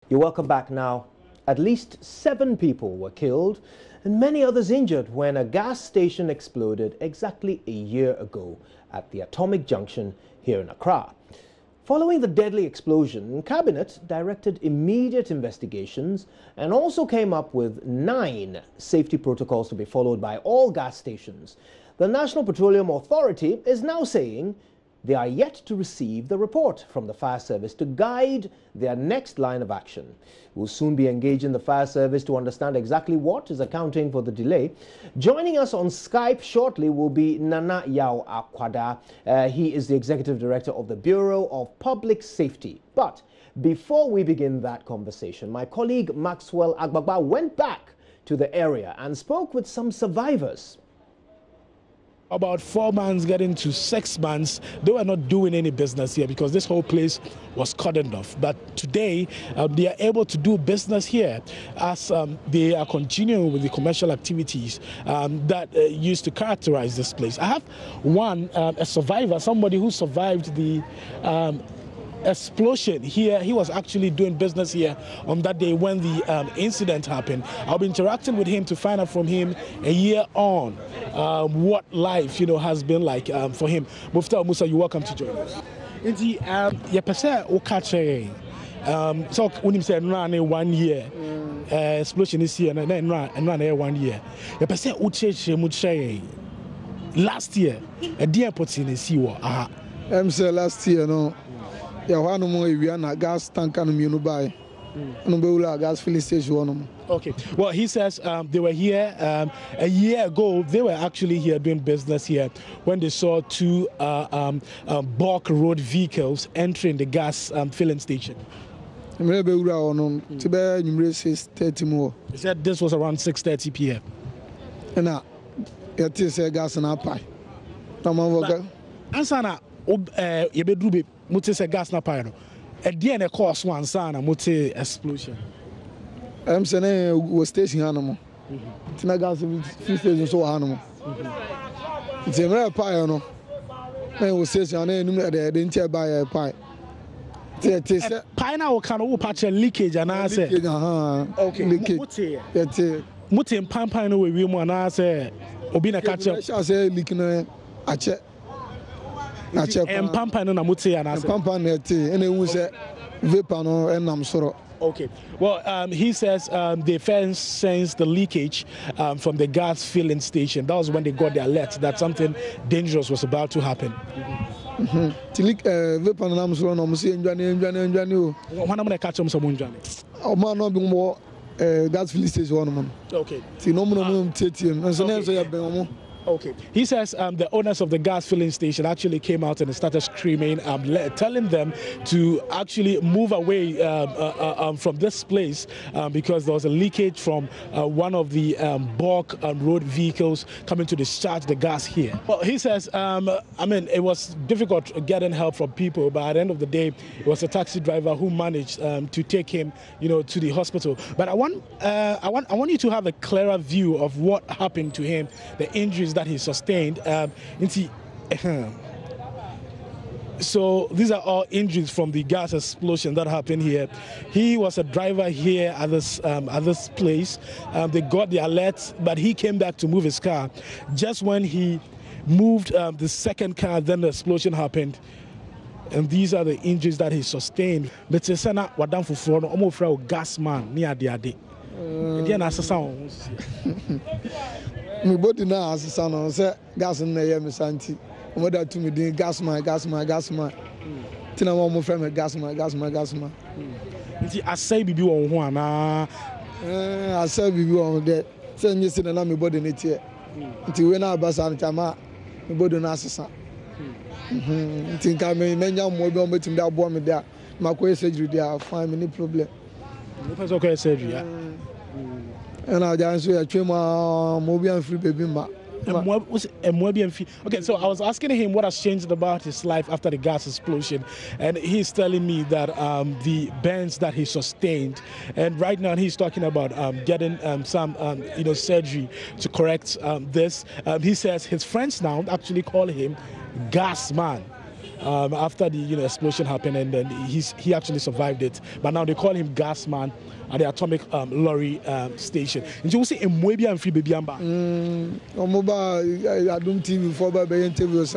You're welcome back now. At least 7 people were killed and many others injured when a gas station exploded exactly a year ago at the Atomic Junction here in Accra. Following the deadly explosion, Cabinet directed immediate investigations and also came up with 9 safety protocols to be followed by all gas stations. The National Petroleum Authority is now saying they are yet to receive the report from the fire service to guide their next line of action. We'll soon be engaging the fire service to understand exactly what is accounting for the delay. Joining us on Skype shortly will be Nana Yao Akwada. He is the Executive Director of the Bureau of Public Safety. But before we begin that conversation, my colleague Maxwell Agbagba went back to the area and spoke with some survivors. About 4 months getting to 6 months, they were not doing any business here because this whole place was cordoned off. But today, they are able to do business here as they are continuing with the commercial activities that used to characterize this place. I have one, a survivor, somebody who survived the explosion here. He was actually doing business here on that day when the incident happened. I'll be interacting with him to find out from him a year on what life has been like for him. Mufta Musa, you're welcome to join us. So when you say 1 year explosion is here and run 1 year, last year a dear puts in a seawall. Say last year no. Yeah, one more we are gas tank and buy. Gas filling station. Okay. Well, he says they were here a year ago. They were actually here doing business here when they saw 2 bulk road vehicles entering the gas filling station. He said this was around 6:30 p.m. And now, it is a gas and a pie. Ansana, you be Muti say gas na pyro. A DNA course one son and Muti explosion. I'm saying was station animal. Tina gas station so animal. It's a rare pie no. I was station and they didn't buy a pie. Pie now can patch a leakage and I say okay leakage. Muti and Pampa no we and I say Obina catch up. I say leaking a check. And Pampa no namuti and Pampa neti and it was a vapor no and I'm sorry. Okay. Well, he says they first sensed the leakage from the gas filling station. That was when they got the alert that something dangerous was about to happen. Vapor no I'm sorry. I'm saying Johnny. When I'm gonna catch him some Johnny. Oh man, no be more gas filling station one man. Okay. See no more TTM. And so now so you be Okay. He says the owners of the gas filling station actually came out and started screaming, telling them to actually move away from this place because there was a leakage from one of the bulk road vehicles coming to discharge the gas here. Well, he says, it was difficult getting help from people, but at the end of the day, it was a taxi driver who managed to take him, to the hospital. But I want you to have a clearer view of what happened to him, the injuries that he sustained. So these are all injuries from the gas explosion that happened here. He was a driver here at this place. They got the alert, but he came back to move his car. Just when he moved the second car, then the explosion happened. And these are the injuries that he sustained. But Sena wadam fufuo no omo fra gas man ni ade. Again asasa on. My body now as son on say gas in the me santi. Mother to me doing gas man. Tina mo friend me gas man. Nti asai bibi won ho ana. Asai bibi won there. Say me say na me body net here. Nti we na abasa na chama me body na asesa. Nti ka me nya mo bi o metim da bo me there. Makoye surgery there fine me no problem. No person go surgery ya. And I just say, I'm free baby. Okay, so I was asking him what has changed about his life after the gas explosion, and he's telling me that the burns that he sustained, and right now he's talking about getting some surgery to correct this. He says his friends now actually call him gas man. after the explosion happened, and then he actually survived it. But now they call him gas man at the atomic lorry station. And you will see a Mwebia and Free Baby Amba. I don't TV for by interviews.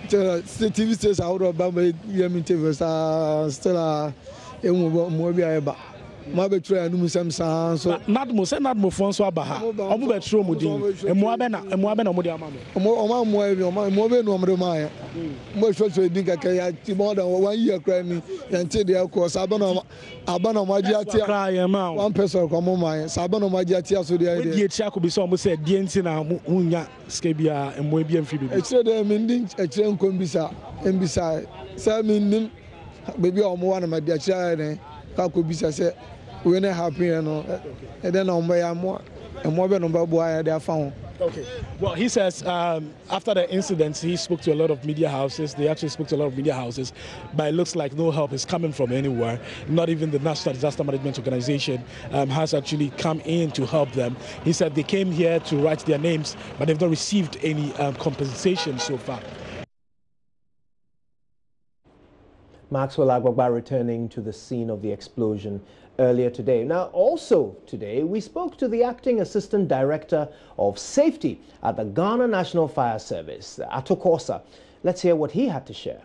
TV stations out of Bamba interviews still a Mwebia. My betray and some sounds. Not most Fonso Abaha. I'm about to Mudi, and Moabena, Modiamamo. More than Maya. Most of the Dinka more than 1 year crying until they are called Sabano Magia. One person come on my Sabano Magia. So the idea could be some said, Dientina, Munya, Scabia, and Moebi and Phoebe. It's a mending a train can be sir, and beside Sam, baby, or one of my dear child. Could be said, when I happy and then on by more and more than boy they are found. Okay. Well, he says after the incident, he spoke to a lot of media houses. They actually spoke to a lot of media houses, but it looks like no help is coming from anywhere. Not even the National Disaster Management Organization has actually come in to help them. He said they came here to write their names, but they've not received any compensation so far. Maxwell Agbagba returning to the scene of the explosion earlier today. Now, also today, we spoke to the Acting Assistant Director of Safety at the Ghana National Fire Service, Atokosa. Let's hear what he had to share.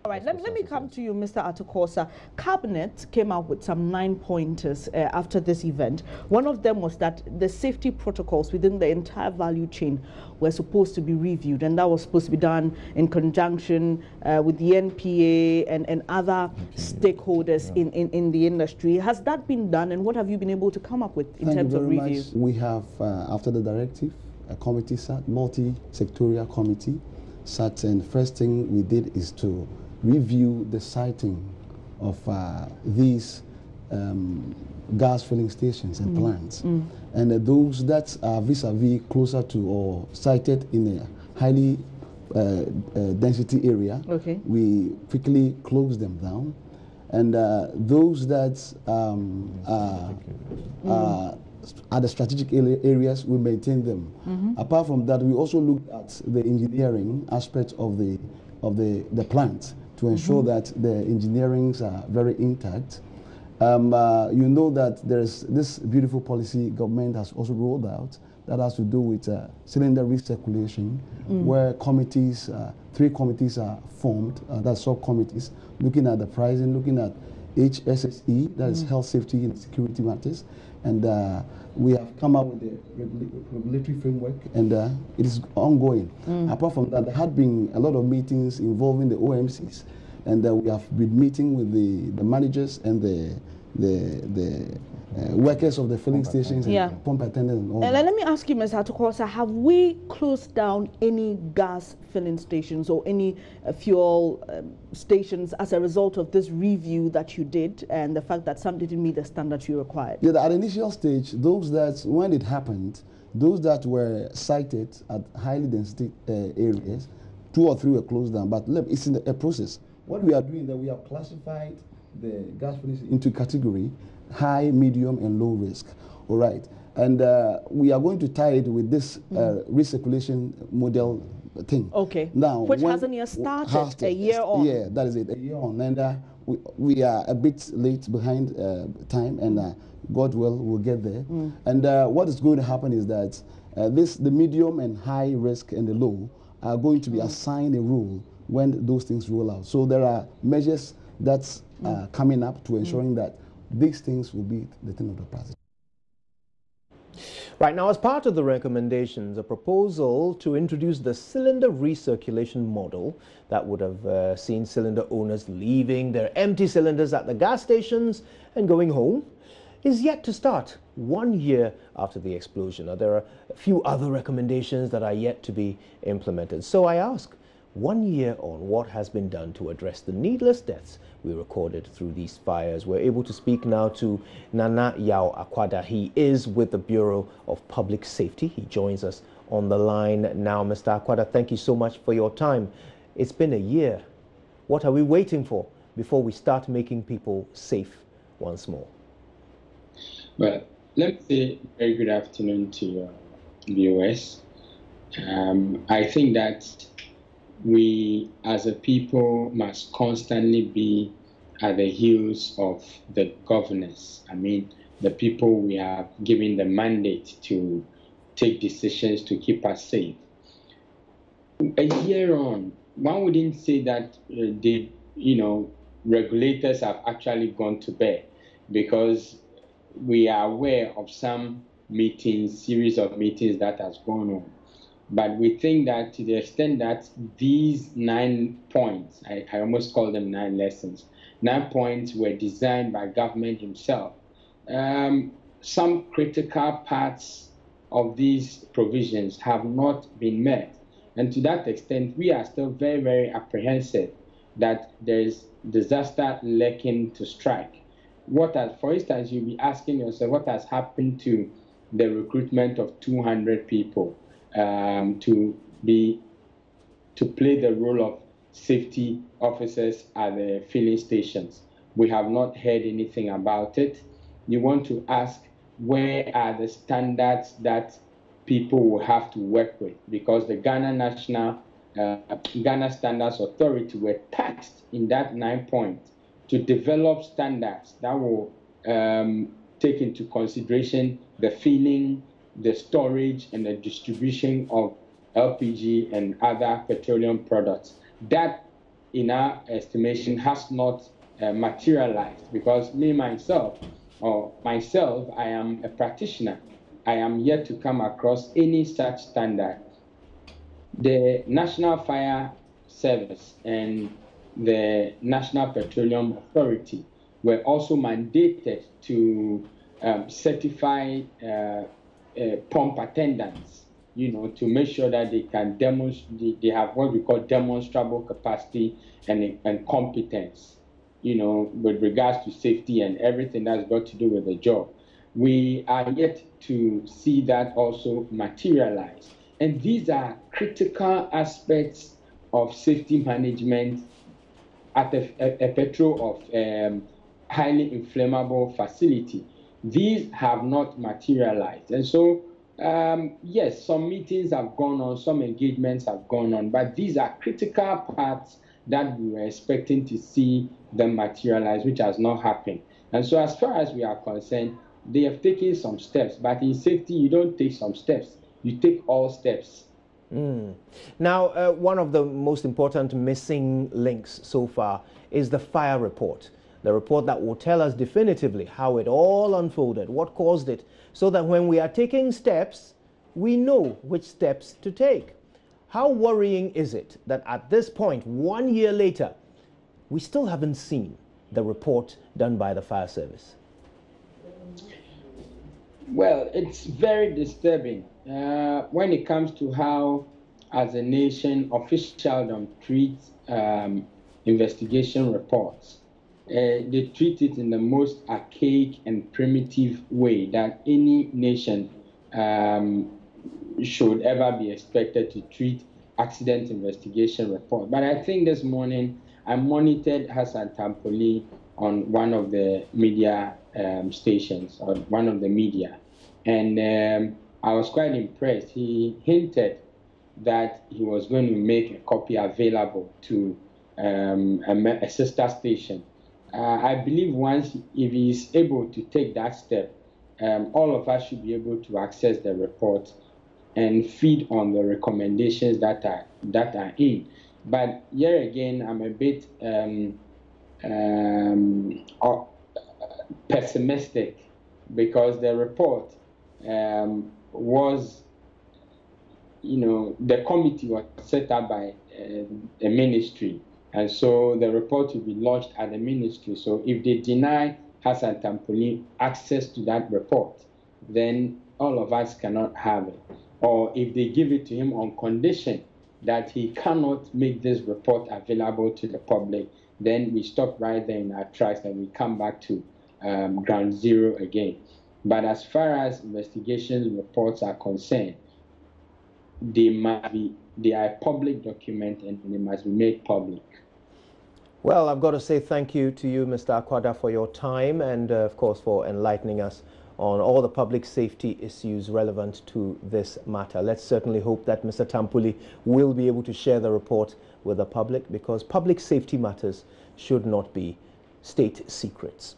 All right, let me come to you, Mr. Atokosa. Cabinet came out with some 9 pointers after this event. One of them was that the safety protocols within the entire value chain were supposed to be reviewed, and that was supposed to be done in conjunction with the NPA and other stakeholders in the industry. Has that been done, and what have you been able to come up with in terms of review? We have, after the directive, a committee sat, multi-sectorial committee sat, and first thing we did is to review the siting of these gas filling stations and plants. And those that are vis-a-vis closer to or sited in a highly density area, we quickly close them down. And those that are the strategic areas, we maintain them. Apart from that, we also looked at the engineering aspect of the plant to ensure that the engineerings are very intact. You know that there's this beautiful policy government has also rolled out that has to do with cylinder recirculation, where committees, 3 committees are formed, that's subcommittees, looking at the pricing, looking at HSSE, that is health, safety and security matters. And we have come up with the regulatory framework, and it is ongoing. Apart from that, there had been a lot of meetings involving the OMCs, and we have been meeting with the managers and the workers of the filling stations and pump attendants and all that. Let me ask you, Mr. Atokosa, have we closed down any gas filling stations or any fuel stations as a result of this review that you did and the fact that some didn't meet the standards you required? Yeah, at the initial stage, those that, when it happened, those that were sited at highly density areas, 2 or 3 were closed down, but look, it's in a process. What we are doing is that we have classified the gas filling into category high, medium, and low risk. All right, and we are going to tie it with this recirculation model thing. Okay. Now, which hasn't yet started, a year on. Yeah, that is it, a year on, and we are a bit late behind time, and God will, we'll get there. And what is going to happen is that the medium and high risk and the low are going to be assigned a role when those things roll out. So there are measures that's coming up to ensuring that these things will be the thing of the past. Right now, as part of the recommendations, a proposal to introduce the cylinder recirculation model that would have seen cylinder owners leaving their empty cylinders at the gas stations and going home is yet to start 1 year after the explosion. Now, there are a few other recommendations that are yet to be implemented. So I ask, 1 year on, what has been done to address the needless deaths we recorded through these fires? We're able to speak now to Nana Yao Akwada. He is with the Bureau of Public Safety. He joins us on the line now. Mr. Akwada, thank you so much for your time. It's been a year. What are we waiting for before we start making people safe once more? Well, let me say very good afternoon to viewers. I think that we as a people must constantly be at the heels of the governors. I mean, the people we have given the mandate to take decisions to keep us safe. A year on, one wouldn't say that regulators have actually gone to bed, because we are aware of some series of meetings that has gone on. But we think that to the extent that these 9 points, I almost call them 9 lessons, 9 points were designed by government himself. Some critical parts of these provisions have not been met. And to that extent, we are still very, very apprehensive that there is disaster lurking to strike. For instance, you'll be asking yourself, what has happened to the recruitment of 200 people to play the role of safety officers at the filling stations? We have not heard anything about it. You want to ask, where are the standards that people will have to work with? Because the Ghana Standards Authority were tasked in that 9 points to develop standards that will take into consideration the filling, the storage, and the distribution of LPG and other petroleum products. That, in our estimation, has not materialized, because myself, I am a practitioner. I am yet to come across any such standard. The National Fire Service and the National Petroleum Authority were also mandated to certify pump attendants, to make sure that they can demonstrate, they have what we call demonstrable capacity and competence, with regards to safety and everything that's got to do with the job. We are yet to see that also materialize. And these are critical aspects of safety management at a petrol of highly inflammable facility. These have not materialized. And so, yes, some meetings have gone on, some engagements have gone on, but these are critical parts that we were expecting to see them materialize, which has not happened. And so, as far as we are concerned, they have taken some steps, but in safety, you don't take some steps, you take all steps. Now, one of the most important missing links so far is the fire report. The report that will tell us definitively how it all unfolded, what caused it, so that when we are taking steps, we know which steps to take. How worrying is it that at this point, 1 year later, we still haven't seen the report done by the fire service? Well, it's very disturbing when it comes to how, as a nation, officialdom treats investigation reports. They treat it in the most archaic and primitive way that any nation should ever be expected to treat accident investigation report. But I think this morning I monitored Hassan Tampoli on one of the media stations, or one of the media, and I was quite impressed. He hinted that he was going to make a copy available to a sister station. I believe if he is able to take that step, all of us should be able to access the report and feed on the recommendations that are in. But here again, I'm a bit pessimistic, because the report was, the committee was set up by a ministry, and so the report will be lodged at the ministry. So if they deny Hassan Tampoli access to that report, then all of us cannot have it. Or if they give it to him on condition that he cannot make this report available to the public, then we stop right there in our tracks and we come back to ground zero again. But as far as investigation reports are concerned, they are a public document and they must be made public. Well, I've got to say thank you to you, Mr. Akwada, for your time and, of course, for enlightening us on all the public safety issues relevant to this matter. Let's certainly hope that Mr. Tampuli will be able to share the report with the public, because public safety matters should not be state secrets.